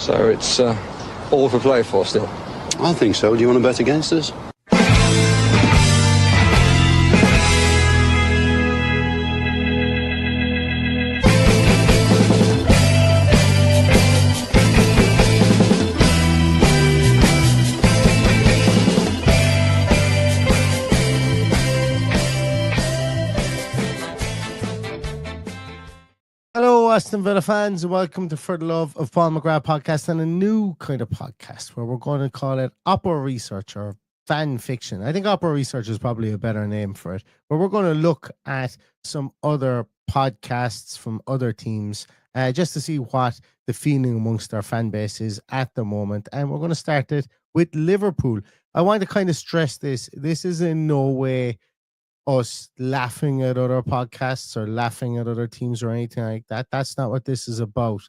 So it's all for play for still. I think so. Do you want to bet against us? Hello, Aston Villa fans, and welcome to For the Love of Paul McGrath podcast, and a new kind of podcast where we're going to call it Oppo Research or Fan Fiction. I think Oppo Research is probably a better name for it, where we're going to look at some other podcasts from other teams just to see what the feeling amongst our fan base is at the moment. And we're going to start it with Liverpool. I want to kind of stress this. This is in no way us laughing at other podcasts or laughing at other teams or anything like that. That's not what this is about.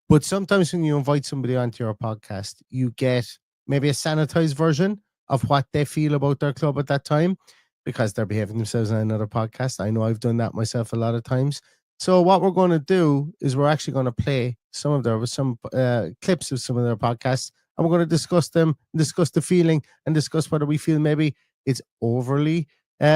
But sometimes when you invite somebody onto your podcast, you get maybe a sanitized version of what they feel about their club at that time because they're behaving themselves on another podcast. I know I've done that myself a lot of times. So what we're going to do is we're actually going to play some clips of some of their podcasts, and we're going to discuss them, discuss the feeling, and discuss whether we feel maybe it's overly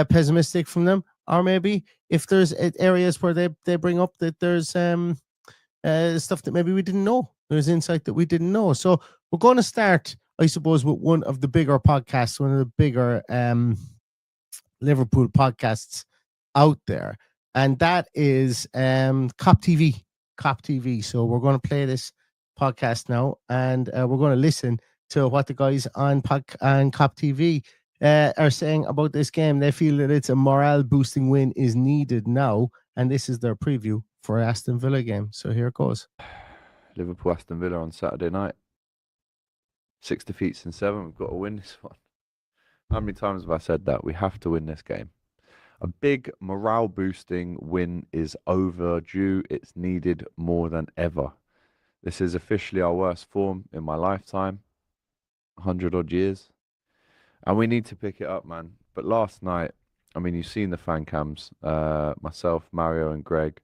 pessimistic from them, or maybe if there's areas where they bring up that there's stuff that maybe we didn't know, there's insight that we didn't know. So we're going to start, I suppose, with one of the bigger podcasts, one of the bigger Liverpool podcasts out there, and that is Kop TV. So we're going to play this podcast now, and we're going to listen to what the guys on Kop TV are saying about this game. They feel that it's a morale boosting win is needed now, and this is their preview for Aston Villa game. So here it goes. Liverpool Aston Villa on Saturday night. 6 defeats in 7. We've got to win this one. How many times have I said that? We have to win this game. A big morale boosting win is overdue. It's needed more than ever. This is officially our worst form in my lifetime. 100 odd years. And we need to pick it up, man. But last night, I mean, you've seen the fan cams. Myself, Mario and Greg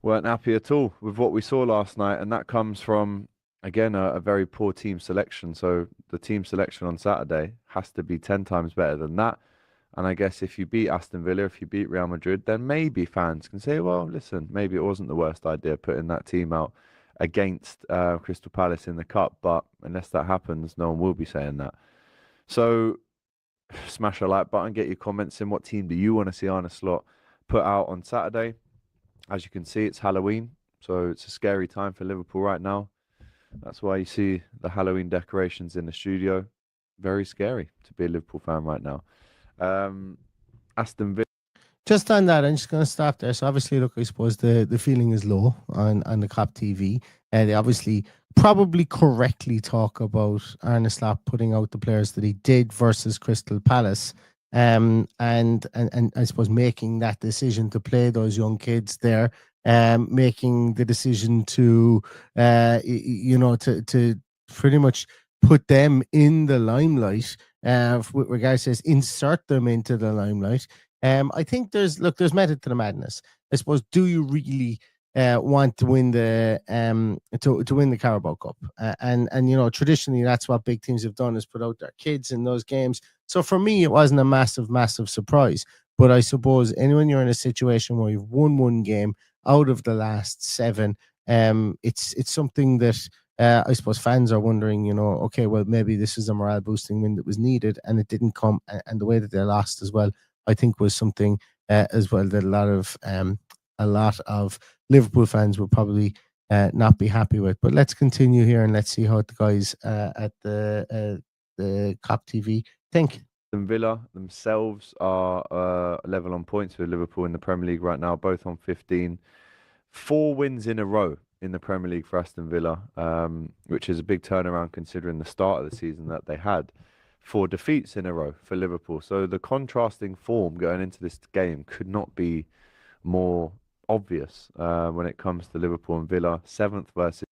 weren't happy at all with what we saw last night. And that comes from, again, a very poor team selection. So the team selection on Saturday has to be 10 times better than that. And I guess if you beat Aston Villa, if you beat Real Madrid, then maybe fans can say, well, listen, maybe it wasn't the worst idea putting that team out against Crystal Palace in the Cup. But unless that happens, no one will be saying that. So smash a like button, get your comments in. What team do you want to see Arne Slot put out on Saturday? As you can see, it's Halloween, so it's a scary time for Liverpool right now. That's why you see the Halloween decorations in the studio. Very scary to be a Liverpool fan right now. Aston Villa. Just on that, I'm just going to stop there. So obviously, look, I suppose the feeling is low on the Kop TV. They obviously probably correctly talk about Arne Slot putting out the players that he did versus Crystal Palace, and I suppose making that decision to play those young kids there, making the decision to to pretty much put them in the limelight, with regards to insert them into the limelight. I think there's method to the madness. I suppose, do you really want to win the to win the Carabao Cup? And traditionally that's what big teams have done, is put out their kids in those games. So for me, it wasn't a massive surprise. But I suppose when you're in a situation where you've won one game out of the last 7, it's something that I suppose fans are wondering, okay, well, maybe this is a morale boosting win that was needed, and it didn't come. And the way that they lost as well, I think, was something as well that a lot of Liverpool fans will probably not be happy with. But let's continue here and let's see how the guys at the Kop TV think. Villa themselves are level on points with Liverpool in the Premier League right now, both on 15. 4 wins in a row in the Premier League for Aston Villa, which is a big turnaround considering the start of the season that they had. 4 defeats in a row for Liverpool. So the contrasting form going into this game could not be more obvious when it comes to Liverpool and Villa. 7th versus.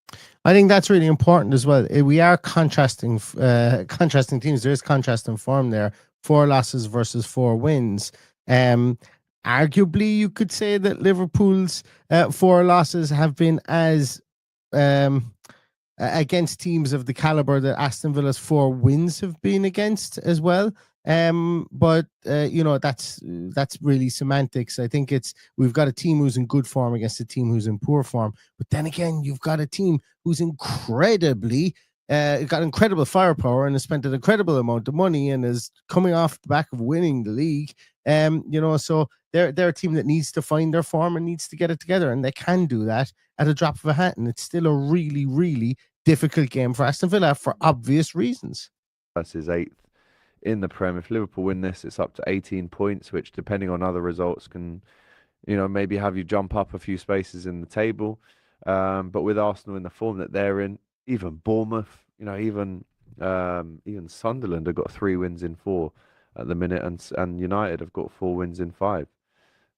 I think that's really important as well. We are contrasting teams. There is contrasting form there. 4 losses versus 4 wins. Arguably, you could say that Liverpool's 4 losses have been as against teams of the caliber that Aston Villa's 4 wins have been against as well. But that's really semantics. I think we've got a team who's in good form against a team who's in poor form. But then again, you've got a team who's got incredible firepower and has spent an incredible amount of money and is coming off the back of winning the league. So they're a team that needs to find their form and needs to get it together, and they can do that at a drop of a hat. And it's still a really, really difficult game for Aston Villa for obvious reasons. Versus 8th in the Prem. If Liverpool win this, it's up to 18 points, which, depending on other results, can maybe have you jump up a few spaces in the table. But with Arsenal in the form that they're in, even Bournemouth, even Sunderland have got 3 wins in 4 at the minute, and United have got 4 wins in 5.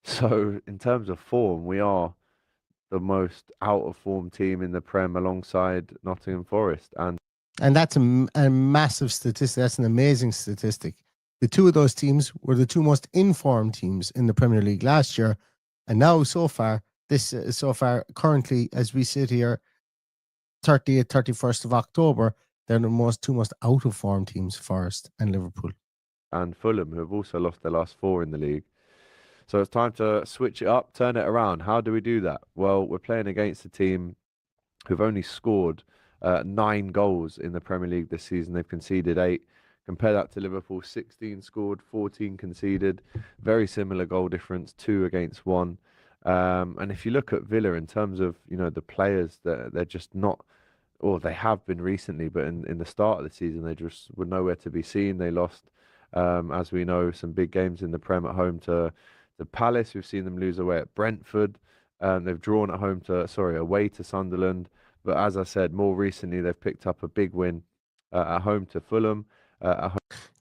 So in terms of form, we are the most out of form team in the Prem alongside Nottingham Forest, and that's a massive statistic. That's an amazing statistic. The 2 of those teams were the 2 most informed teams in the Premier League last year, and now so far currently as we sit here, 30th, 31st of October, they're the 2 most out of form teams, Forest and Liverpool. And Fulham, who have also lost their last 4 in the league. So it's time to switch it up, turn it around. How do we do that? Well, we're playing against a team who've only scored 9 goals in the Premier League this season. They've conceded 8. Compare that to Liverpool, 16 scored, 14 conceded. Very similar goal difference, 2 against 1. And if you look at Villa in terms of, the players, they're just not, or they have been recently, but in the start of the season, they just were nowhere to be seen. They lost, as we know, some big games in the Prem at home to Palace. We've seen them lose away at Brentford. They've drawn away to Sunderland. But as I said, more recently, they've picked up a big win at home to Fulham.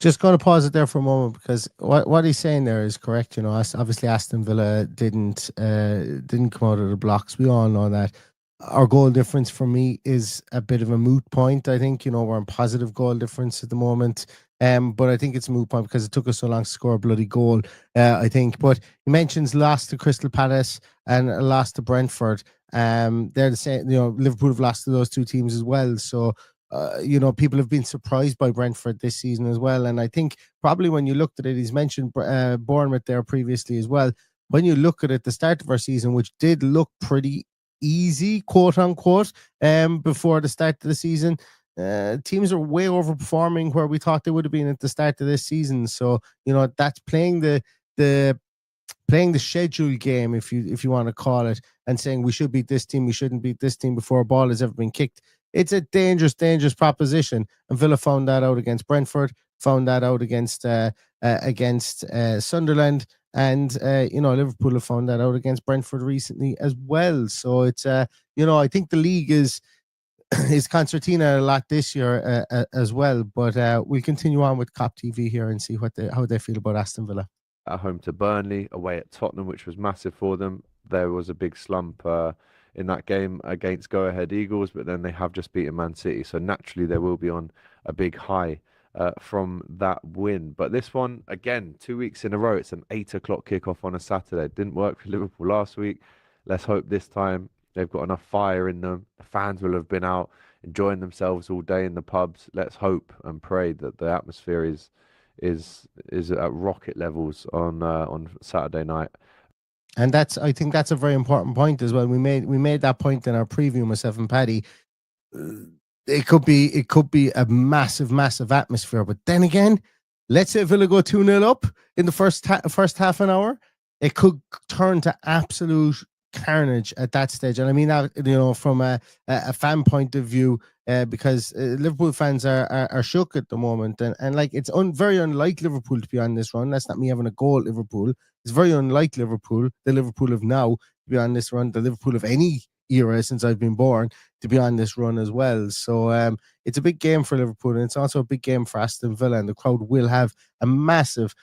Just going to pause it there for a moment, because what he's saying there is correct. Obviously Aston Villa didn't come out of the blocks. We all know that. Our goal difference for me is a bit of a moot point. I think, we're in positive goal difference at the moment. But I think it's a moot point because it took us so long to score a bloody goal, I think. But he mentions lost to Crystal Palace and lost to Brentford. They're the same, Liverpool have lost to those 2 teams as well. So, people have been surprised by Brentford this season as well. And I think probably when you looked at it, he's mentioned Bournemouth there previously as well. When you look at it, the start of our season, which did look pretty easy, quote unquote, before the start of the season, teams are way overperforming where we thought they would have been at the start of this season. So, that's playing the schedule game, if you want to call it, and saying we should beat this team, we shouldn't beat this team before a ball has ever been kicked. It's a dangerous proposition. And Villa found that out against Brentford, found that out against Sunderland, and Liverpool have found that out against Brentford recently as well. So it's I think the league is concertina a lot this year as well. But we'll continue on with Kop TV here and see how they feel about Aston Villa. At home to Burnley, away at Tottenham, which was massive for them. There was a big slump in that game against Go Ahead Eagles, but then they have just beaten Man City. So naturally, they will be on a big high from that win. But this one, again, 2 weeks in a row, it's an 8 o'clock kickoff on a Saturday. It didn't work for Liverpool last week. Let's hope this time they've got enough fire in them. The fans will have been out enjoying themselves all day in the pubs. Let's hope and pray that the atmosphere is at rocket levels on Saturday night. And I think that's a very important point as well. We made that point in our preview, myself and Paddy. It could be a massive atmosphere. But then again, let's say Villa go 2-0 up in the first half an hour, it could turn to absolute carnage at that stage. And I mean that, from a fan point of view, because Liverpool fans are shook at the moment, and like it's very unlike Liverpool to be on this run. That's not me having a go at Liverpool. It's very unlike Liverpool, the Liverpool of now, to be on this run, the Liverpool of any era since I've been born, to be on this run as well. So it's a big game for Liverpool, and it's also a big game for Aston Villa, and the crowd will have a massive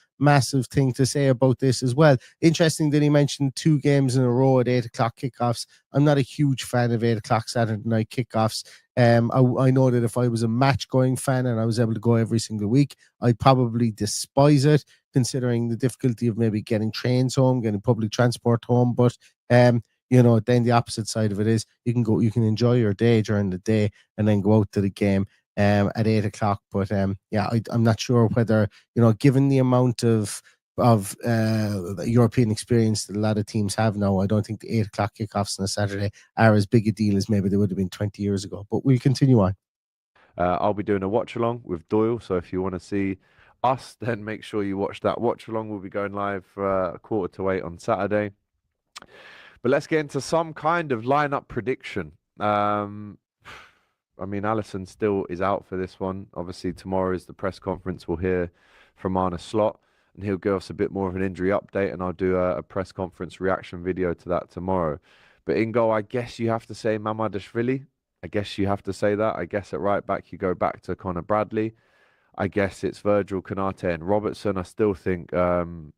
thing to say about this as well. Interesting that he mentioned 2 games in a row at 8 o'clock kickoffs. I'm not a huge fan of 8 o'clock Saturday night kickoffs. I know that if I was a match going fan and I was able to go every single week, I'd probably despise it, considering the difficulty of maybe getting trains home, getting public transport home. But then the opposite side of it is you can enjoy your day during the day and then go out to the game at 8 o'clock. But I'm not sure whether, given the amount of European experience that a lot of teams have now, I don't think the 8 o'clock kickoffs on a Saturday are as big a deal as maybe they would have been 20 years ago. But we'll continue on. I'll be doing a watch along with Doyle, so if you want to see us, then make sure you watch that watch along. We'll be going live for 7:45 on Saturday. But let's get into some kind of lineup prediction. Alisson still is out for this one. Obviously, tomorrow is the press conference. We'll hear from Arne Slot, and he'll give us a bit more of an injury update, and I'll do a press conference reaction video to that tomorrow. But in goal, I guess you have to say Mamardashvili. I guess you have to say that. I guess at right back, you go back to Connor Bradley. I guess it's Virgil, Konate, and Robertson. I still think, Kirkes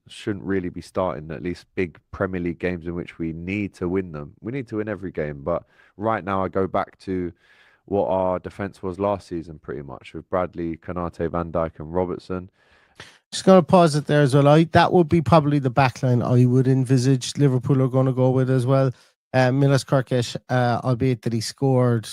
shouldn't really be starting at least big Premier League games in which we need to win them. We need to win every game. But right now, I go back to what our defence was last season, pretty much, with Bradley, Konate, Van Dijk, and Robertson. Just going to pause it there as well. That would be probably the backline I would envisage Liverpool are going to go with as well. Milos Kirkes, albeit that he scored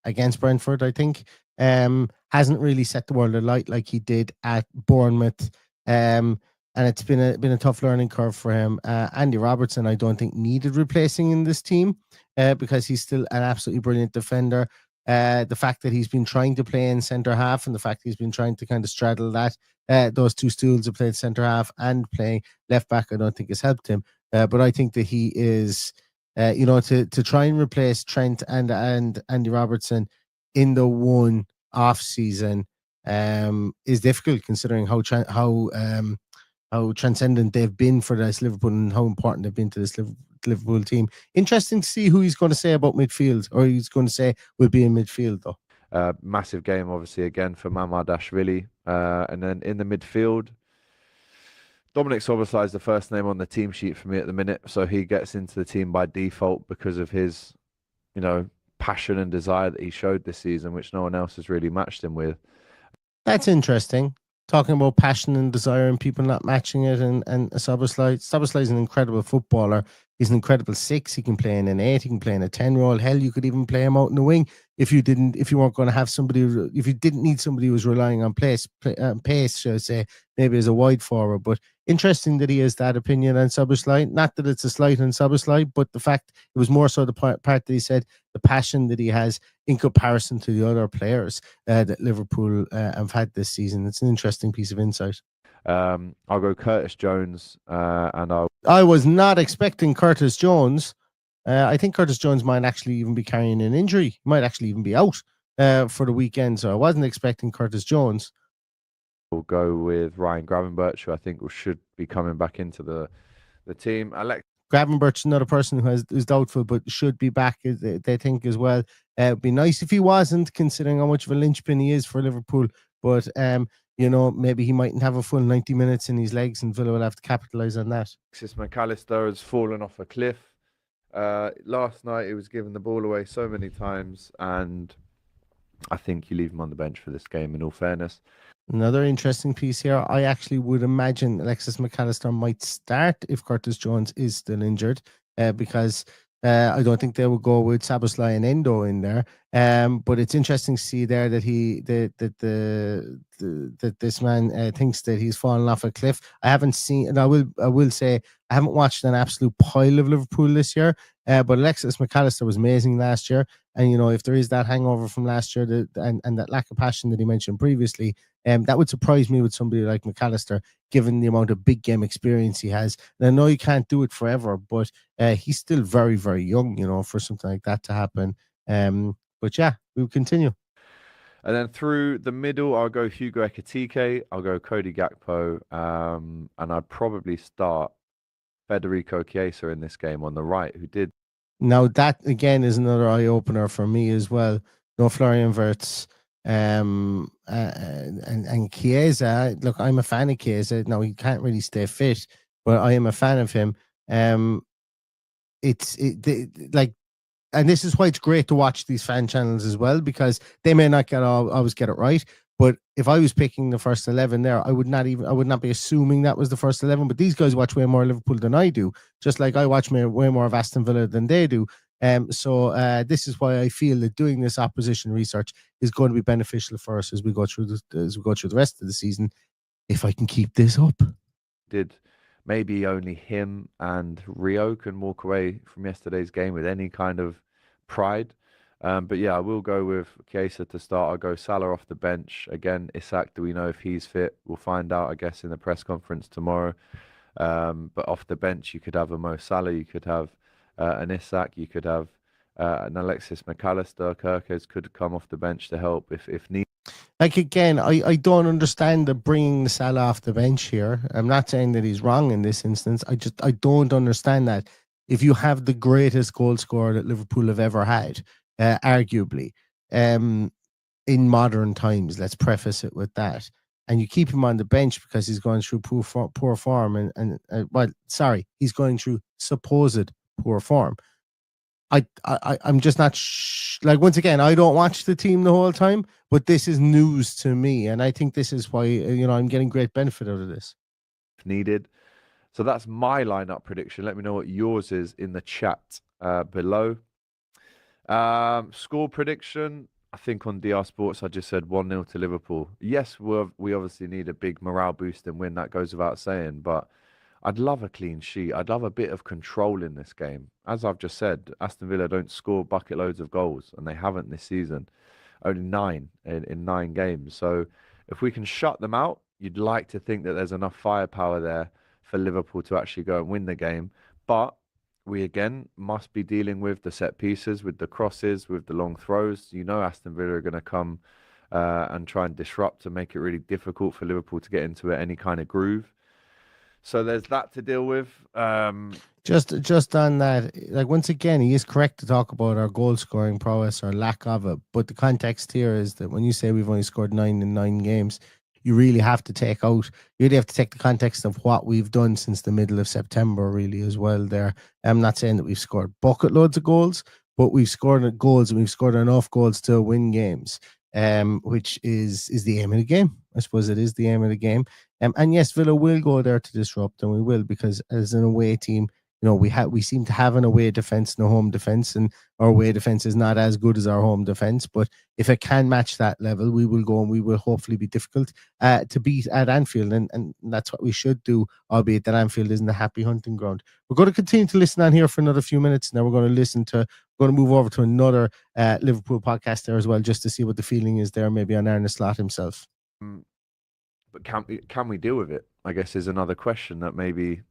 against Brentford, I think, hasn't really set the world alight like he did at Bournemouth. And it's been a tough learning curve for him. Andy Robertson, I don't think needed replacing in this team because he's still an absolutely brilliant defender. The fact that he's been trying to play in centre half and the fact he's been trying to kind of straddle those two stools of playing centre half and playing left back, I don't think has helped him. But I think that he is, to try and replace Trent and Andy Robertson in the one off season is difficult, considering how transcendent they've been for this Liverpool and how important they've been to this Liverpool team. Interesting to see who he's going to say about midfield, or he's going to say will be in midfield though. Massive game, obviously, again for Mamardashvili. And then in the midfield, Dominic Szoboszlai is the first name on the team sheet for me at the minute, so he gets into the team by default because of his, passion and desire that he showed this season, which no one else has really matched him with. That's interesting. Talking about passion and desire and people not matching it, and Szoboszlai is an incredible footballer. He's an incredible 6. He can play in an 8. He can play in a 10 role. Hell, you could even play him out in the wing if you weren't going to have somebody, if you didn't need somebody who was relying on pace, should I say, maybe as a wide forward. But interesting that he has that opinion on Szoboszlai. Not that it's a slight on Szoboszlai, but the fact it was more so the part that he said, the passion that he has in comparison to the other players that Liverpool have had this season. It's an interesting piece of insight. I'll go Curtis Jones, and I was not expecting Curtis Jones. I think Curtis Jones might actually even be carrying an injury. He might actually even be out for the weekend, so I wasn't expecting Curtis Jones. We'll go with Ryan Gravenberch, who I think should be coming back into the team. Gravenberch is another person who is doubtful, but should be back, they think, as well. It'd be nice if he wasn't, considering how much of a linchpin he is for Liverpool. But maybe he mightn't have a full 90 minutes in his legs, and Villa will have to capitalise on that. Alexis McAllister has fallen off a cliff. Last night he was giving the ball away so many times, and I think you leave him on the bench for this game, in all fairness. Another interesting piece here. I actually would imagine Alexis McAllister might start if Curtis Jones is still injured, because I don't think they will go with Szoboszlai and Endo in there. But it's interesting to see there that that this man thinks that he's fallen off a cliff. I haven't seen, and I will say I haven't watched an absolute pile of Liverpool this year. But Alexis McAllister was amazing last year, and if there is that hangover from last year, and that lack of passion that he mentioned previously, that would surprise me with somebody like McAllister, given the amount of big game experience he has. And I know you can't do it forever, but he's still very, very young, for something like that to happen. But yeah, we'll continue. And then through the middle, I'll go Hugo Ekitike, I'll go Cody Gakpo, and I'd probably start Federico Chiesa in this game on the right, who did. Now that again is another eye opener for me as well. No Florian Wirtz, and Chiesa. Look, I'm a fan of Chiesa. Now he can't really stay fit, but I am a fan of him. And this is why it's great to watch these fan channels as well, because they may not always get it right, But if I was picking the first 11 there, I would not be assuming that was the first 11. But these guys watch way more Liverpool than I do, just like I watch way more of Aston Villa than they do. So this is why I feel that doing this opposition research is going to be beneficial for us as we go through the rest of the season, if I can keep this up. Did maybe only him and Rio can walk away from yesterday's game with any kind of pride. But yeah, I will go with Chiesa to start. I'll go Salah off the bench. Again, Isak, do we know if he's fit? We'll find out, I guess, in the press conference tomorrow. But off the bench, you could have a Mo Salah, you could have an Isak, you could have an Alexis McAllister. Kirkes could come off the bench to help if needed. Like, again, I don't understand the bringing Salah off the bench here. I'm not saying that he's wrong in this instance. I don't understand that. If you have the greatest goal scorer that Liverpool have ever had, arguably, in modern times, let's preface it with that, and you keep him on the bench because he's going through poor form, he's going through supposed poor form. I'm just not like, once again, I don't watch the team the whole time, but this is news to me, and I think this is why I'm getting great benefit out of this. If needed. So that's my lineup prediction. Let me know what yours is in the chat below. Score prediction. I think on DR Sports, I just said 1-0 to Liverpool. Yes, we obviously need a big morale boost and win. That goes without saying, but I'd love a clean sheet. I'd love a bit of control in this game. As I've just said, Aston Villa don't score bucket loads of goals, and they haven't this season. Only 9 in 9 games. So if we can shut them out, you'd like to think that there's enough firepower there for Liverpool to actually go and win the game. But we again must be dealing with the set pieces, with the crosses, with the long throws. Aston Villa are going to come and try and disrupt and make it really difficult for Liverpool to get into any kind of groove. So there's that to deal with. Just on that, like, once again, he is correct to talk about our goal scoring prowess or lack of it. But the context here is that when you say we've only scored 9 in 9 games, you really have to take the context of what we've done since the middle of September, really, as well there. I'm not saying that we've scored bucket loads of goals, but we've scored goals, and we've scored enough goals to win games, which is the aim of the game. I suppose it is the aim of the game. And yes, Villa will go there to disrupt, and we will, because as an away team, we seem to have an away defense and a home defense, and our away defense is not as good as our home defense. But if it can match that level, we will go, and we will hopefully be difficult to beat at Anfield, and that's what we should do, albeit that Anfield isn't a happy hunting ground. We're going to continue to listen on here for another few minutes. Now we're going to move over to another Liverpool podcast there as well, just to see what the feeling is there, maybe on Arne Slot himself. But can we deal with it, I guess, is another question that maybe,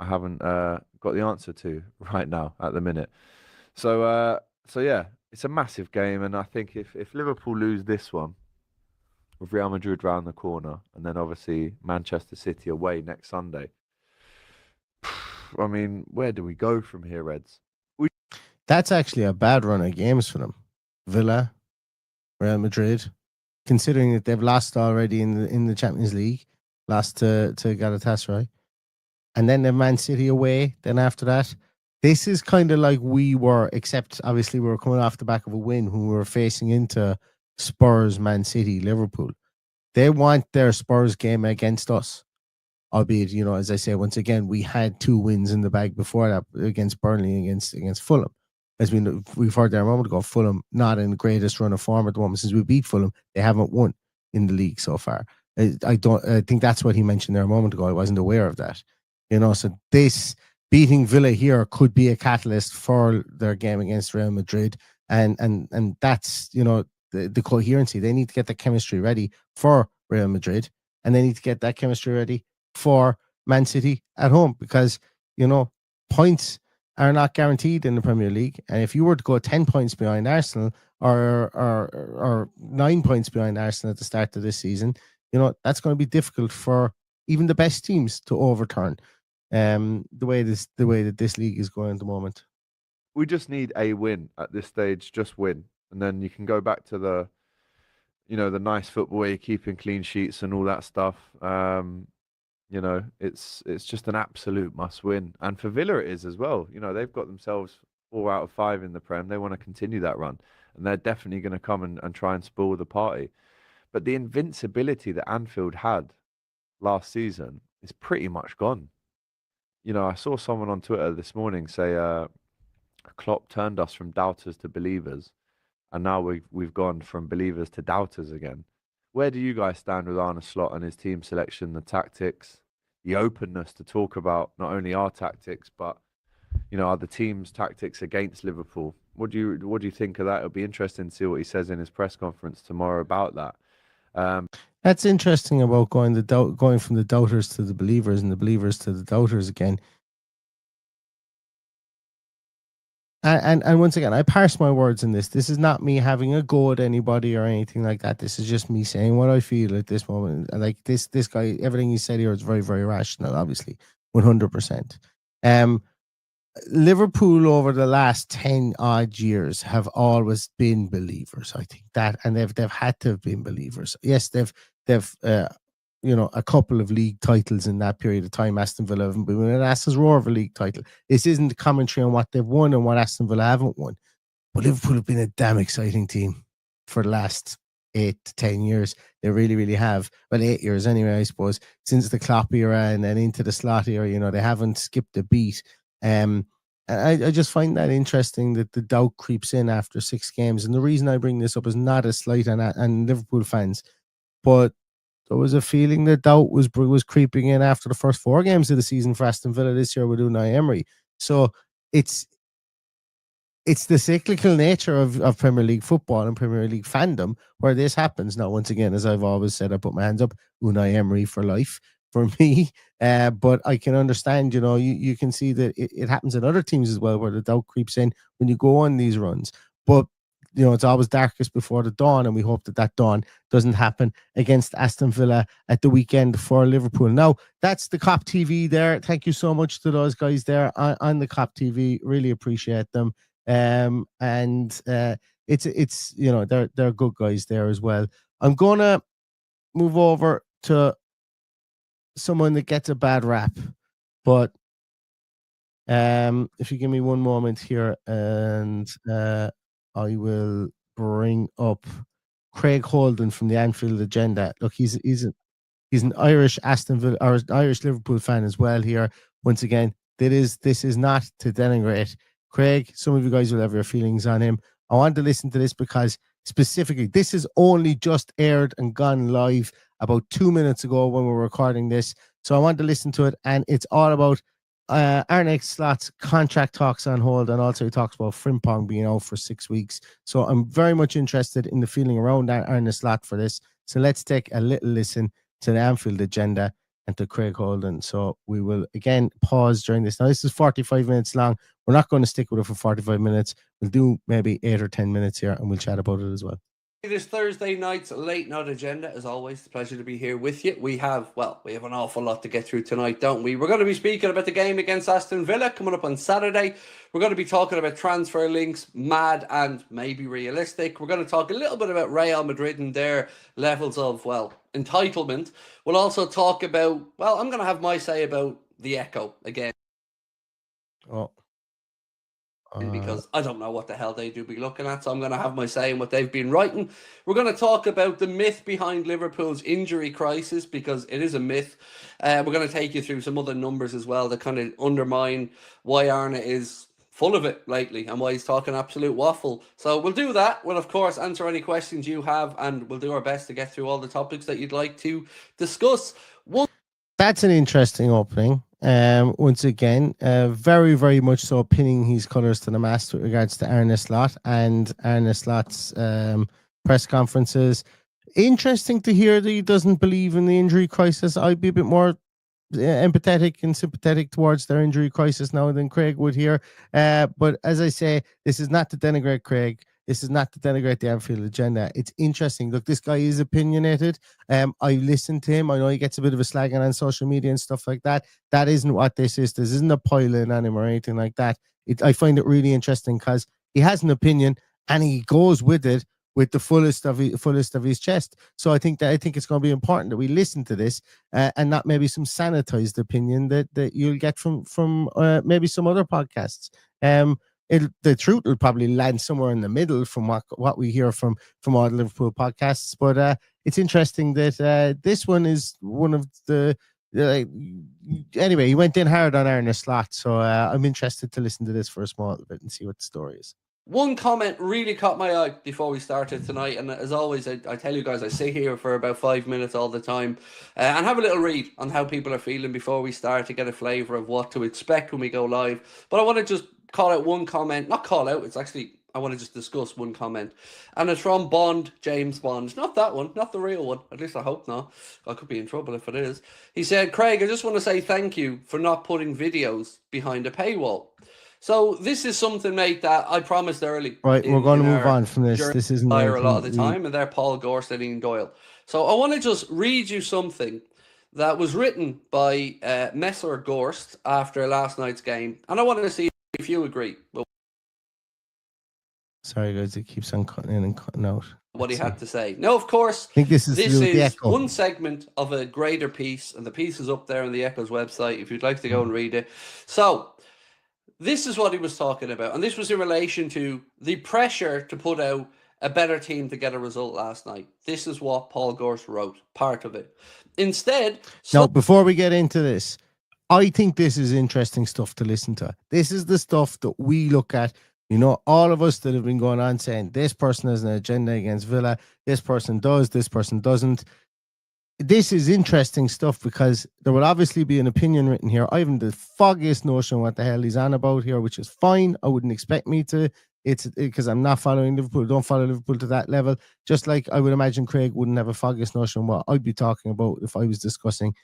I haven't got the answer to right now at the minute. So yeah, it's a massive game, and I think if Liverpool lose this one, with Real Madrid round the corner, and then obviously Manchester City away next Sunday, I mean, where do we go from here, Reds? That's actually a bad run of games for them. Villa, Real Madrid, considering that they've lost already in the Champions League, lost to Galatasaray. And then the Man City away. Then after that, this is kind of like we were, except obviously we were coming off the back of a win when we were facing into Spurs, Man City, Liverpool. They want their Spurs game against us. Albeit, as I say, once again, we had 2 wins in the bag before that against Burnley, against Fulham. As we've heard there a moment ago, Fulham not in the greatest run of form at the moment. Since we beat Fulham, they haven't won in the league so far. I think that's what he mentioned there a moment ago. I wasn't aware of that. So this beating Villa here could be a catalyst for their game against Real Madrid, and that's the coherency. They need to get the chemistry ready for Real Madrid, and they need to get that chemistry ready for Man City at home, because points are not guaranteed in the Premier League, and if you were to go 10 points behind Arsenal or 9 points behind Arsenal at the start of this season, that's going to be difficult for even the best teams to overturn. The way that this league is going at the moment. We just need a win at this stage, just win. And then you can go back to the nice football where you're keeping clean sheets and all that stuff. It's just an absolute must win. And for Villa it is as well. They've got themselves 4 out of 5 in the Prem. They want to continue that run. And they're definitely going to come and try and spoil the party. but the invincibility that Anfield had last season is pretty much gone. I saw someone on Twitter this morning say Klopp turned us from doubters to believers, and now we've gone from believers to doubters again. Where do you guys stand with Arne Slot and his team selection, the tactics, the openness to talk about not only our tactics but other teams' tactics against Liverpool? What do you think of that? It'll be interesting to see what he says in his press conference tomorrow about that. That's interesting about going from the doubters to the believers and the believers to the doubters again. And once again, I parse my words in this. This is not me having a go at anybody or anything like that. This is just me saying what I feel at this moment. Like this guy, everything he said here is very, very rational, obviously, 100%. Liverpool over the last 10 odd years have always been believers, I think that, and they've had to have been believers. Yes, they've a couple of league titles in that period of time. Aston Villa haven't been winning an Aston's roar of a league title. This isn't the commentary on what they've won and what Aston Villa haven't won, but Liverpool have been a damn exciting team for the last 8 to 10 years. They really, really have. Well, 8 years anyway, I suppose, since the Klopp era and then into the Slot era. They haven't skipped a beat. And I just find that interesting that the doubt creeps in after 6 games. And the reason I bring this up is not a slight on Liverpool fans, but there was a feeling that doubt was creeping in after the first 4 games of the season for Aston Villa this year with Unai Emery. So it's the cyclical nature of Premier League football and Premier League fandom where this happens. Now, once again, as I've always said, I put my hands up, Unai Emery for life for me. But I can understand, you can see that it happens in other teams as well, where the doubt creeps in when you go on these runs. But it's always darkest before the dawn, and we hope that dawn doesn't happen against Aston Villa at the weekend for Liverpool. Now, that's the Kop TV there. Thank you so much to those guys there on the Kop TV. Really appreciate them. It's they're good guys there as well. I'm gonna move over to someone that gets a bad rap, but if you give me one moment here, and I will bring up Craig Holden from the Anfield Agenda. Look, he's an Irish Aston Villa or Irish Liverpool fan as well here. Once again, this is not to denigrate Craig. Some of you guys will have your feelings on him. I want to listen to this because specifically, this is only just aired and gone live about 2 minutes ago when we're recording this. So I want to listen to it, and it's all about Arne Slot's contract talks on hold, and also he talks about Frimpong being out for 6 weeks. So I'm very much interested in the feeling around Arne Slot for this. So let's take a little listen to the Anfield Agenda and to Craig Holden. So we will again pause during this. Now, this is 45 minutes long. We're not going to stick with it for 45 minutes. We'll do maybe 8 or 10 minutes here, and we'll chat about it as well. This Thursday night's late night agenda. As always, it's a pleasure to be here with you. We have an awful lot to get through tonight, don't we? We're going to be speaking about the game against Aston Villa coming up on Saturday. We're going to be talking about transfer links, mad and maybe realistic. We're going to talk a little bit about Real Madrid and their levels of, entitlement. We'll also talk about, I'm going to have my say about the Echo again. Because I don't know what the hell they do be looking at, so I'm going to have my say in what they've been writing. We're going to talk about the myth behind Liverpool's injury crisis, because it is a myth. We're going to take you through some other numbers as well that kind of undermine why Arne is full of it lately and why he's talking absolute waffle. So we'll do that. We'll, of course, answer any questions you have, and we'll do our best to get through all the topics that you'd like to discuss. That's an interesting opening. Once again, very, very much so pinning his colours to the mast with regards to Arne Slot and Arne Slot's press conferences. Interesting to hear that he doesn't believe in the injury crisis. I'd be a bit more empathetic and sympathetic towards their injury crisis now than Craig would here. But as I say, this is not to denigrate Craig. This is not to denigrate the Anfield Agenda. It's interesting. Look, this guy is opinionated. I listen to him. I know he gets a bit of a slagging on social media and stuff like that. That isn't what this is. This isn't a pile-in on him or anything like that. I find it really interesting because he has an opinion and he goes with it with the fullest of his chest. So I think it's going to be important that we listen to this and not maybe some sanitized opinion that you'll get from maybe some other podcasts. the truth will probably land somewhere in the middle from what we hear from all the Liverpool podcasts. But it's interesting that this one is one of the anyway, he went in hard on Arne Slot, so I'm interested to listen to this for a small bit and see what the story is. One comment really caught my eye before we started tonight, and as always, I tell you guys, I sit here for about 5 minutes all the time and have a little read on how people are feeling before we start to get a flavour of what to expect when we go live. But I want to just call out one comment, not call out, it's actually, I want to just discuss one comment, and it's from Bond, James Bond. Not that one, not the real one, at least I hope not. I could be in trouble if it is. He said, Craig, I just want to say thank you for not putting videos behind a paywall. So this is something, mate, that I promised early. Right, we're going to move on from this. This isn't a lot of the time, and they're Paul Gorst and Ian Doyle. So I want to just read you something that was written by Messer Gorst after last night's game, and I want to see if you agree. Sorry, guys, it keeps on cutting in and cutting out. What he had to say. Now, of course, I think this is one segment of a greater piece, and the piece is up there on the Echo's website if you'd like to go and read it. So this is what he was talking about, and this was in relation to the pressure to put out a better team to get a result last night. This is what Paul Gorst wrote, part of it. Instead... Now, before we get into this, I think this is interesting stuff to listen to. This is the stuff that we look at. You know, all of us that have been going on saying this person has an agenda against Villa, this person does, this person doesn't. This is interesting stuff because there will obviously be an opinion written here. I haven't the foggiest notion what the hell he's on about here, which is fine. I wouldn't expect me to. It's because I'm not following Liverpool. Don't follow Liverpool to that level. Just like I would imagine Craig wouldn't have a foggiest notion what I'd be talking about if I was discussing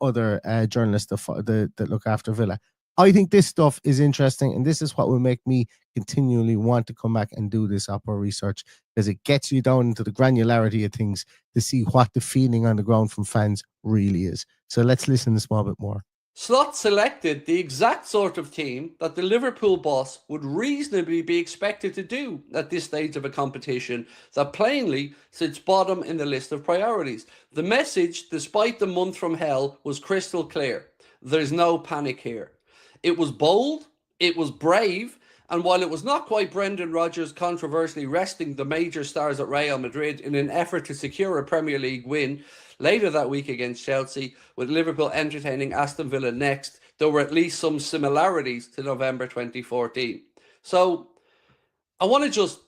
other journalists that look after Villa. I think this stuff is interesting, and this is what will make me continually want to come back and do this Oppo research, because it gets you down into the granularity of things to see what the feeling on the ground from fans really is. So let's listen a small bit more. Slot selected the exact sort of team that the Liverpool boss would reasonably be expected to do at this stage of a competition that plainly sits bottom in the list of priorities. The message, despite the month from hell, was crystal clear. There's no panic here. It was bold, it was brave, and while it was not quite Brendan Rodgers controversially resting the major stars at Real Madrid in an effort to secure a Premier League win later that week against Chelsea, with Liverpool entertaining Aston Villa next, there were at least some similarities to November 2014. So I want to just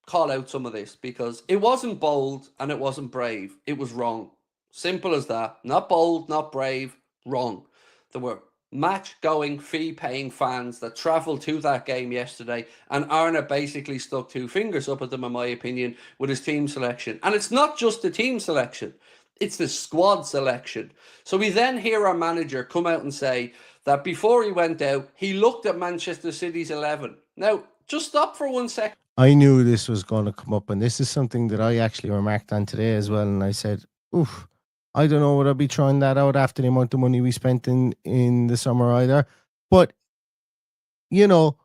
call out some of this, because it wasn't bold and it wasn't brave. It was wrong. Simple as that. Not bold, not brave, wrong. There were match-going, fee-paying fans that travelled to that game yesterday, and Arne basically stuck two fingers up at them, in my opinion, with his team selection. And it's not just the team selection, it's the squad selection. So we then hear our manager come out and say that before he went out, he looked at Manchester City's 11. Now, just stop for 1 second. I knew this was going to come up, and this is something that I actually remarked on today as well, and I said, oof, I don't know, would I be trying that out after the amount of money we spent in the summer either. But, you know,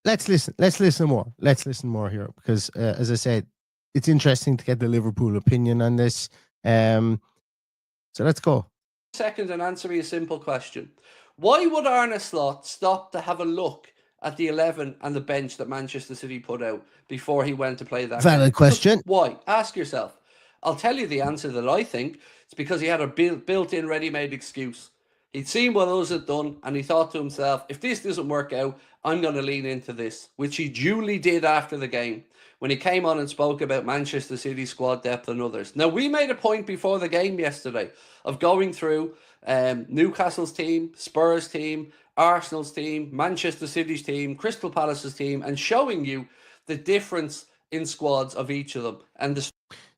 let's listen more. Let's listen more here, because, as I said, it's interesting to get the Liverpool opinion on this. So let's go. Second, and answer me a simple question. Why would Arne Slot stop to have a look at the 11 and the bench that Manchester City put out before he went to play that Valid game? question. Why? Ask yourself. I'll tell you the answer that I think. It's because he had a built-in ready-made excuse. He'd seen what others had done, and he thought to himself, if this doesn't work out, I'm going to lean into this, which he duly did after the game, when he came on and spoke about Manchester City's squad depth and others. Now, we made a point before the game yesterday of going through Newcastle's team, Spurs' team, Arsenal's team, Manchester City's team, Crystal Palace's team, and showing you the difference in squads of each of them. And the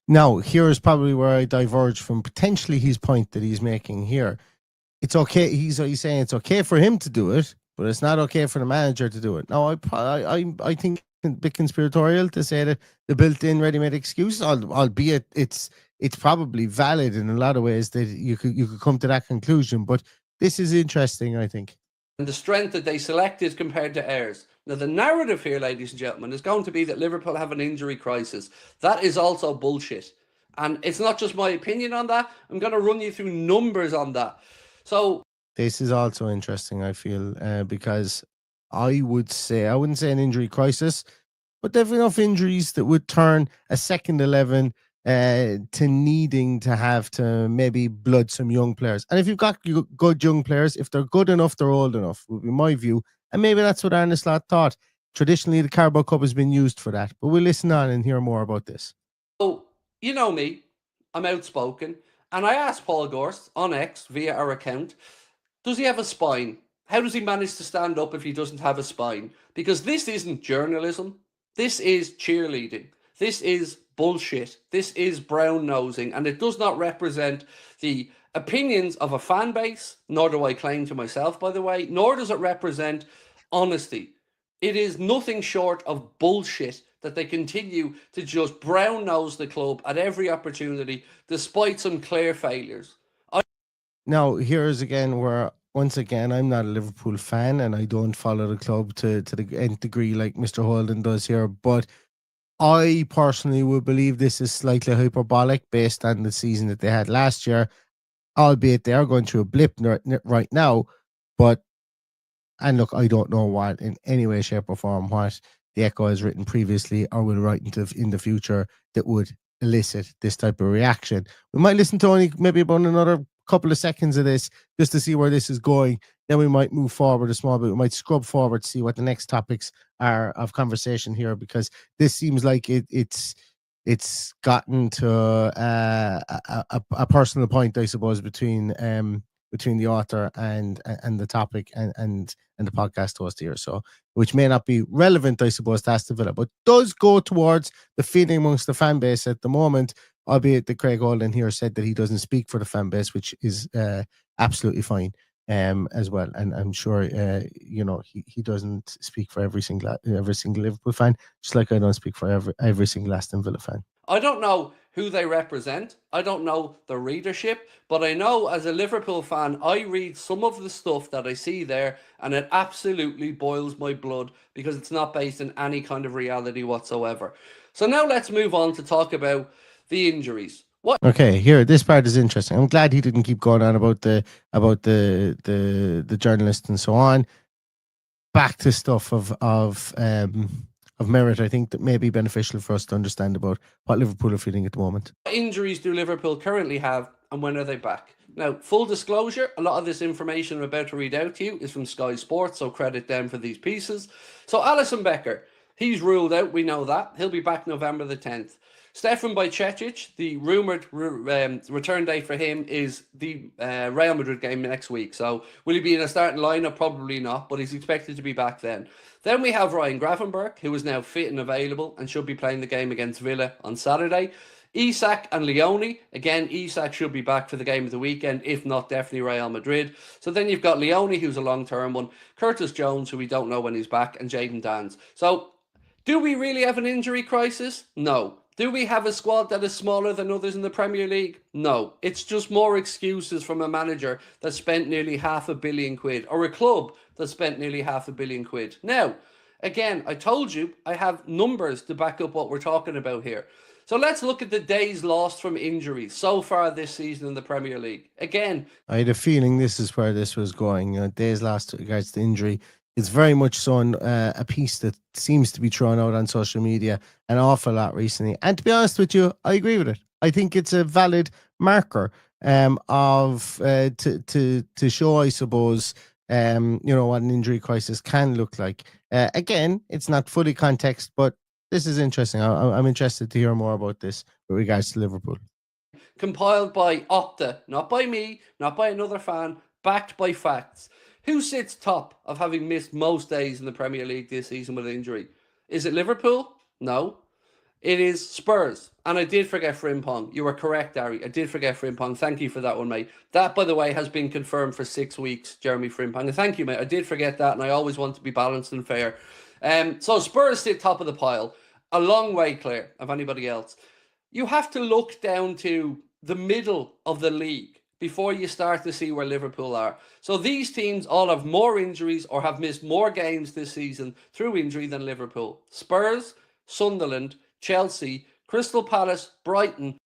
Now, here is probably where I diverge from potentially his point that he's making here. It's okay. He's saying it's okay for him to do it, but it's not okay for the manager to do it. Now, I think it's a bit conspiratorial to say that the built-in ready-made excuse, albeit it's probably valid in a lot of ways that you could come to that conclusion. But this is interesting, I think. And the strength that they selected compared to ours. Now, the narrative here, ladies and gentlemen, is going to be that Liverpool have an injury crisis. That is also bullshit. And it's not just my opinion on that. I'm going to run you through numbers on that. So this is also interesting, I feel, because I wouldn't say an injury crisis, but they've enough injuries that would turn a second 11 to needing to have to maybe blood some young players. And if you've got good young players, if they're good enough, they're old enough, would be my view. And maybe that's what Arne Slot thought. Traditionally, the Carabao Cup has been used for that. But we'll listen on and hear more about this. So, you know me, I'm outspoken. And I asked Paul Gorst on X via our account, does he have a spine? How does he manage to stand up if he doesn't have a spine? Because this isn't journalism. This is cheerleading. This is bullshit. This is brown nosing. And it does not represent the opinions of a fan base, nor do I claim to myself, by the way, nor does it represent honesty. It is nothing short of bullshit that they continue to just brown nose the club at every opportunity, despite some clear failures. Now, here's again where, once again, I'm not a Liverpool fan and I don't follow the club to the nth degree like Mr. Holden does here, but I personally would believe this is slightly hyperbolic based on the season that they had last year, albeit they are going through a blip right now. But, and look, I don't know what in any way, shape or form what the Echo has written previously or will write in the future that would elicit this type of reaction. We might listen to only maybe about another couple of seconds of this just to see where this is going. Then we might move forward a small bit. We might scrub forward to see what the next topics are of conversation here, because this seems like it's gotten to a personal point, I suppose, between the author and the topic and the podcast host here. So, which may not be relevant, I suppose, to Aston Villa, but does go towards the feeling amongst the fan base at the moment. Albeit that Craig Holden here said that he doesn't speak for the fan base, which is absolutely fine as well. And I'm sure he doesn't speak for every single Liverpool fan, just like I don't speak for every single Aston Villa fan. I don't know who they represent. I don't know the readership, but I know as a Liverpool fan, I read some of the stuff that I see there and it absolutely boils my blood because it's not based in any kind of reality whatsoever. So now let's move on to talk about the injuries. What? Okay, here, this part is interesting. I'm glad he didn't keep going on about the journalist and so on. Back to stuff of merit, I think that may be beneficial for us to understand about what Liverpool are feeling at the moment. What injuries do Liverpool currently have and when are they back? Now, full disclosure, a lot of this information I'm about to read out to you is from Sky Sports, so credit them for these pieces. So Alisson Becker, he's ruled out, we know that. He'll be back November the 10th. Stefan Bajcetic, the rumoured return date for him is the Real Madrid game next week. So will he be in a starting lineup? Probably not, but he's expected to be back then. Then we have Ryan Gravenberch, who is now fit and available and should be playing the game against Villa on Saturday. Isak and Leone. Again, Isak should be back for the game of the weekend, if not definitely Real Madrid. So then you've got Leone, who's a long-term one, Curtis Jones, who we don't know when he's back, and Jayden Danns. So do we really have an injury crisis? No. Do we have a squad that is smaller than others in the Premier League? No. It's just more excuses from a manager that spent nearly £500 million or a club that spent nearly £500 million. Now, again, I told you I have numbers to back up what we're talking about here. So let's look at the days lost from injuries so far this season in the Premier League. Again, I had a feeling this is where this was going. Days lost with regards to injury. It's very much so a piece that seems to be thrown out on social media an awful lot recently. And to be honest with you, I agree with it. I think it's a valid marker of to show, I suppose, what an injury crisis can look like. Again, it's not fully context, but this is interesting. I'm interested to hear more about this with regards to Liverpool. Compiled by Opta, not by me, not by another fan, backed by facts. Who sits top of having missed most days in the Premier League this season with injury? Is it Liverpool? No. It is Spurs. And I did forget Frimpong. You were correct, Ari. I did forget Frimpong. Thank you for that one, mate. That, by the way, has been confirmed for 6 weeks, Jeremy Frimpong. And thank you, mate. I did forget that, and I always want to be balanced and fair. So Spurs sit top of the pile. A long way clear of anybody else. You have to look down to the middle of the league before you start to see where Liverpool are. So these teams all have more injuries or have missed more games this season through injury than Liverpool. Spurs, Sunderland, Chelsea, Crystal Palace, Brighton.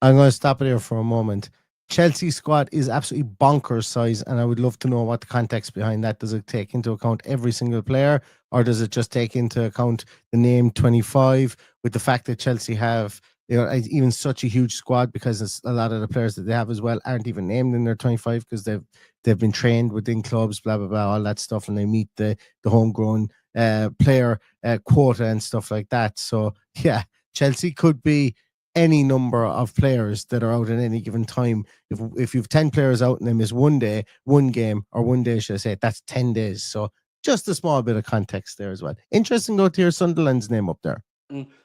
I'm going to stop it here for a moment. Chelsea squad is absolutely bonkers size, and I would love to know what the context behind that. Does it take into account every single player, or does it just take into account the name 25 with the fact that Chelsea have even such a huge squad, because a lot of the players that they have as well aren't even named in their 25 because they've been trained within clubs, blah blah blah, all that stuff, and they meet the homegrown player quota and stuff like that. So yeah, Chelsea could be any number of players that are out at any given time. If you've 10 players out and they miss one day, one game, or one day, should I say, that's 10 days. So just a small bit of context there as well. Interesting though to hear Sunderland's name up there.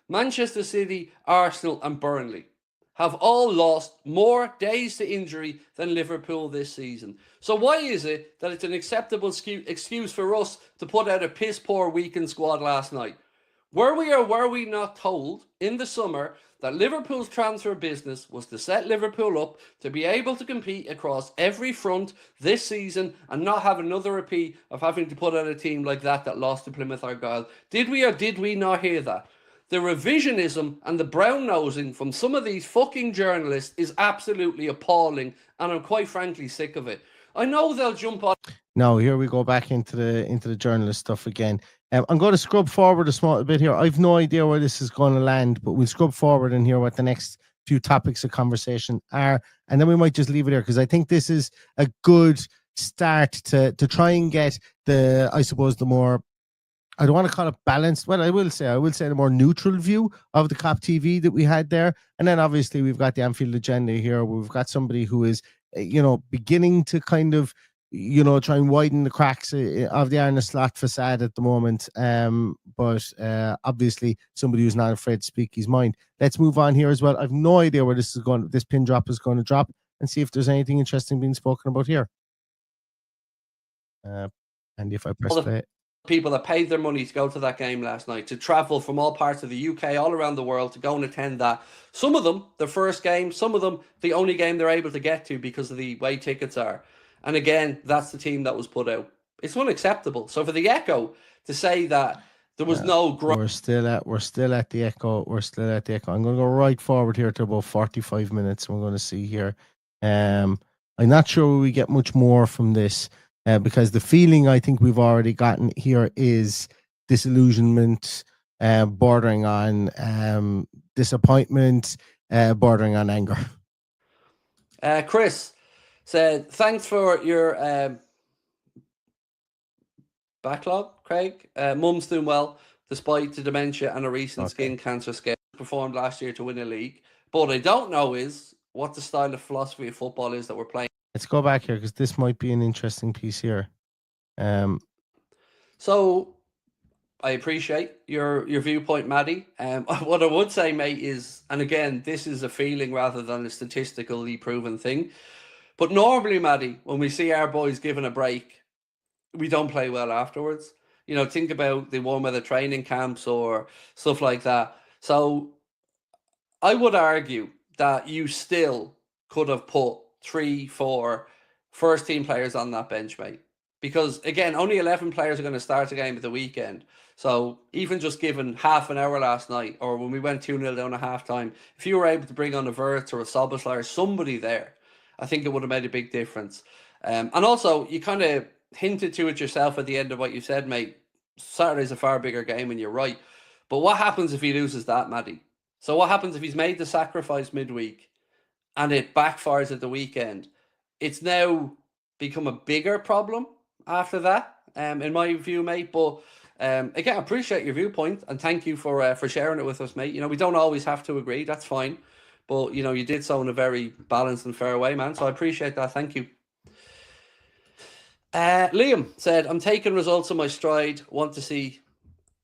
Manchester City, Arsenal and Burnley have all lost more days to injury than Liverpool this season. So why is it that it's an acceptable excuse for us to put out a piss-poor weakened squad last night? Were we or were we not told in the summer that Liverpool's transfer business was to set Liverpool up to be able to compete across every front this season and not have another repeat of having to put out a team like that lost to Plymouth Argyle? Did we or did we not hear that? The revisionism and the brown-nosing from some of these fucking journalists is absolutely appalling, and I'm quite frankly sick of it. I know they'll jump on. Now here we go back into the journalist stuff again. I'm going to scrub forward a small bit here. I've no idea where this is going to land, but we'll scrub forward and hear what the next few topics of conversation are, and then we might just leave it here because I think this is a good start to try and get the, I suppose, the more, I don't want to call it balanced. Well, I will say the more neutral view of the Kop TV that we had there. And then obviously we've got the Anfield Agenda here. We've got somebody who is, beginning to kind of, try and widen the cracks of the Arne Slot facade at the moment. But obviously somebody who's not afraid to speak his mind. Let's move on here as well. I've no idea where this pin drop is going to drop, and see if there's anything interesting being spoken about here. And if I press play. People that paid their money to go to that game last night, to travel from all parts of the UK, all around the world, to go and attend that. Some of them, their first game, some of them, the only game they're able to get to because of the way tickets are. And again, that's the team that was put out. It's unacceptable. So for the Echo to say that there was no growth. We're still at the Echo. I'm going to go right forward here to about 45 minutes. We're going to see here. I'm not sure we get much more from this. Because the feeling I think we've already gotten here is disillusionment, bordering on disappointment, bordering on anger. Chris said, thanks for your backlog, Craig. Mum's doing well, despite the dementia and a recent skin cancer scare. Performed last year to win a league. But what I don't know is what the style of philosophy of football is that we're playing. Let's go back here because this might be an interesting piece here. So I appreciate your viewpoint, Maddie. What I would say, mate, is, and again, this is a feeling rather than a statistically proven thing, but normally, Maddie, when we see our boys given a break, we don't play well afterwards. Think about the warm weather training camps or stuff like that. So I would argue that you still could have put 3-4 first team players on that bench, mate. Because again, only 11 players are going to start the game at the weekend. So even just given half an hour last night, or when we went 2-0 down at halftime, if you were able to bring on a Wirtz or a Szoboszlai or somebody there, I think it would have made a big difference. And also, you kind of hinted to it yourself at the end of what you said, mate. Saturday's a far bigger game, and you're right. But what happens if he loses that, Maddie? So what happens if he's made the sacrifice midweek and it backfires at the weekend? It's now become a bigger problem after that, in my view, mate. But again, I appreciate your viewpoint and thank you for sharing it with us, mate. We don't always have to agree. That's fine. But, you did so in a very balanced and fair way, man. So I appreciate that. Thank you. Liam said, I'm taking results in my stride. Want to see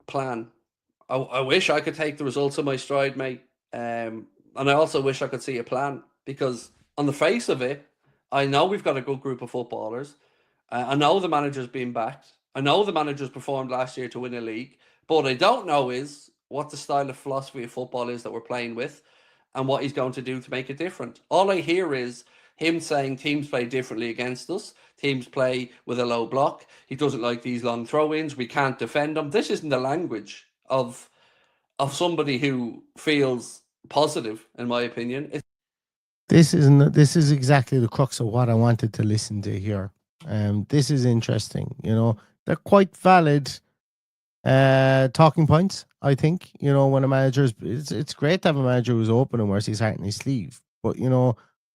plan. I wish I could take the results of my stride, mate. And I also wish I could see a plan, because on the face of it, I know we've got a good group of footballers. I know the manager's been backed. I know the manager's performed last year to win a league. But what I don't know is what the style of philosophy of football is that we're playing with and what he's going to do to make it different. All I hear is him saying teams play differently against us. Teams play with a low block. He doesn't like these long throw-ins. We can't defend them. This isn't the language of somebody who feels positive, in my opinion. This is exactly the crux of what I wanted to listen to here. This is interesting. They're quite valid talking points. I think when a manager's, it's great to have a manager who's open and wears his heart in his sleeve. But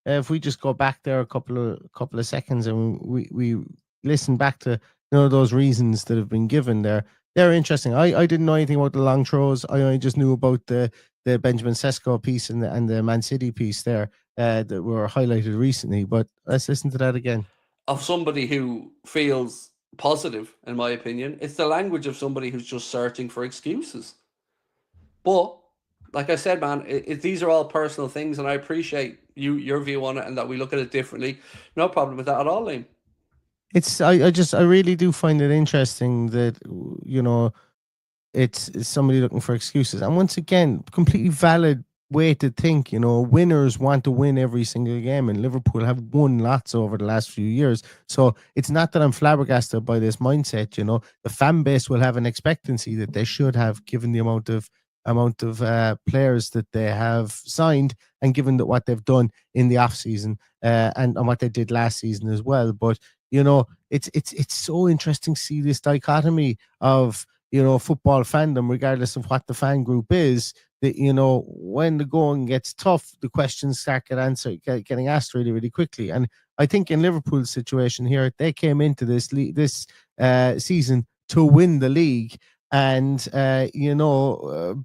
if we just go back there a couple of seconds and we listen back to those reasons that have been given there, they're interesting. I didn't know anything about the long throws. I only just knew about the Benjamin Sesko piece and the Man City piece there that were highlighted recently. But let's listen to that again. Of somebody who feels positive, in my opinion, it's the language of somebody who's just searching for excuses. But like I said, man, these are all personal things, and I appreciate your view on it and that we look at it differently. No problem with that at all, Liam. I really do find it interesting that it's somebody looking for excuses, and once again, completely valid way to think. Winners want to win every single game, and Liverpool have won lots over the last few years. So it's not that I'm flabbergasted by this mindset. The fan base will have an expectancy that they should have, given the amount of players that they have signed, and given that what they've done in the off season and what they did last season as well. But it's so interesting to see this dichotomy of football fandom, regardless of what the fan group is. That when the going gets tough, the questions start getting asked really, really quickly. And I think in Liverpool's situation here, they came into this season to win the league, and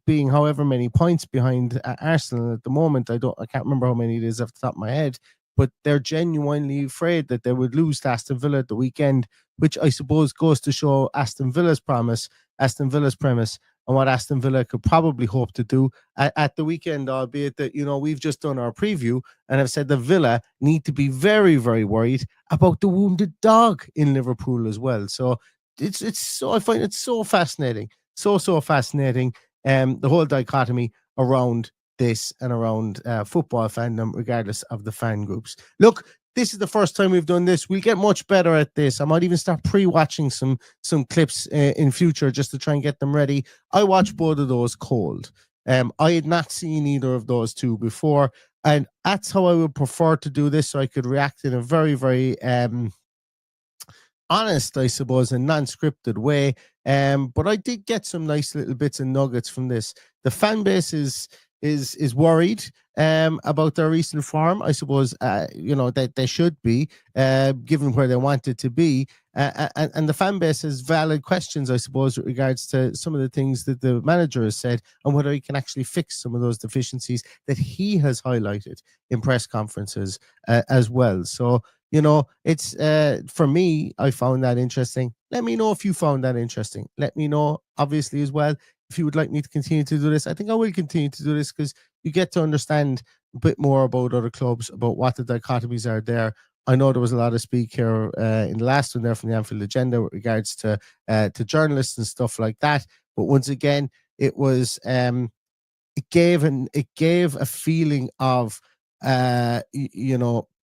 being however many points behind Arsenal at the moment. I can't remember how many it is off the top of my head, but they're genuinely afraid that they would lose to Aston Villa at the weekend, which I suppose goes to show Aston Villa's premise, and what Aston Villa could probably hope to do at the weekend, albeit that, we've just done our preview and have said the Villa need to be very, very worried about the wounded dog in Liverpool as well. So I find it so fascinating, so fascinating, the whole dichotomy around this and around football fandom, regardless of the fan groups. Look, this is the first time we've done this. We'll get much better at this. I might even start pre-watching some clips in future just to try and get them ready. I watched both of those cold. I had not seen either of those two before, and that's how I would prefer to do this, so I could react in a very, very honest, I suppose, and non-scripted way. But I did get some nice little bits and nuggets from this. The fan base is worried about their recent form. I suppose that they should be, given where they want it to be, and the fan base has valid questions, I suppose, with regards to some of the things that the manager has said and whether he can actually fix some of those deficiencies that he has highlighted in press conferences as well. So it's for me, I found that interesting. Let me know if you found that interesting. Let me know, obviously, as well, if you would like me to continue to do this. I think I will continue to do this because you get to understand a bit more about other clubs, about what the dichotomies are there. I know there was a lot of speak here in the last one there from the Anfield Agenda with regards to journalists and stuff like that. But once again, it was it gave a feeling of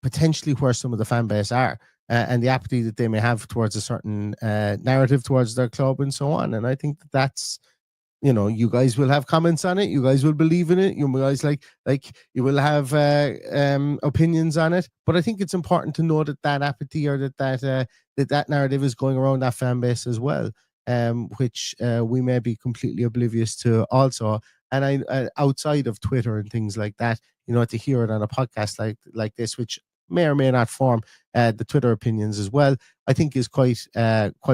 potentially where some of the fan base are and the apathy that they may have towards a certain narrative towards their club and so on. And I think that's you guys will have comments on it. You guys will believe in it. You guys like you will have opinions on it. But I think it's important to know that apathy or that narrative is going around that fan base as well, which we may be completely oblivious to also. And I outside of Twitter and things like that, to hear it on a podcast like this, which may or may not form the Twitter opinions as well, I think is quite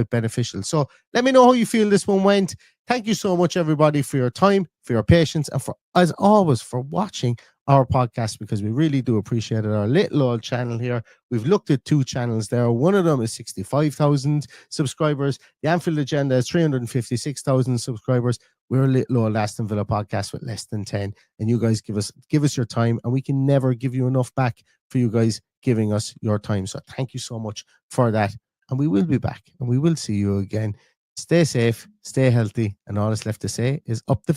beneficial. So let me know how you feel this one went. Thank you so much, everybody, for your time, for your patience, and for, as always, for watching our podcast, because we really do appreciate it. Our little old channel here, we've looked at 2 channels there. One of them is 65,000 subscribers. The Anfield Agenda is 356,000 subscribers. We're a little old Aston Villa podcast with less than 10, and you guys give us your time, and we can never give you enough back for you guys giving us your time. So thank you so much for that, and we will be back, and we will see you again. Stay safe, stay healthy, and all that's left to say is up the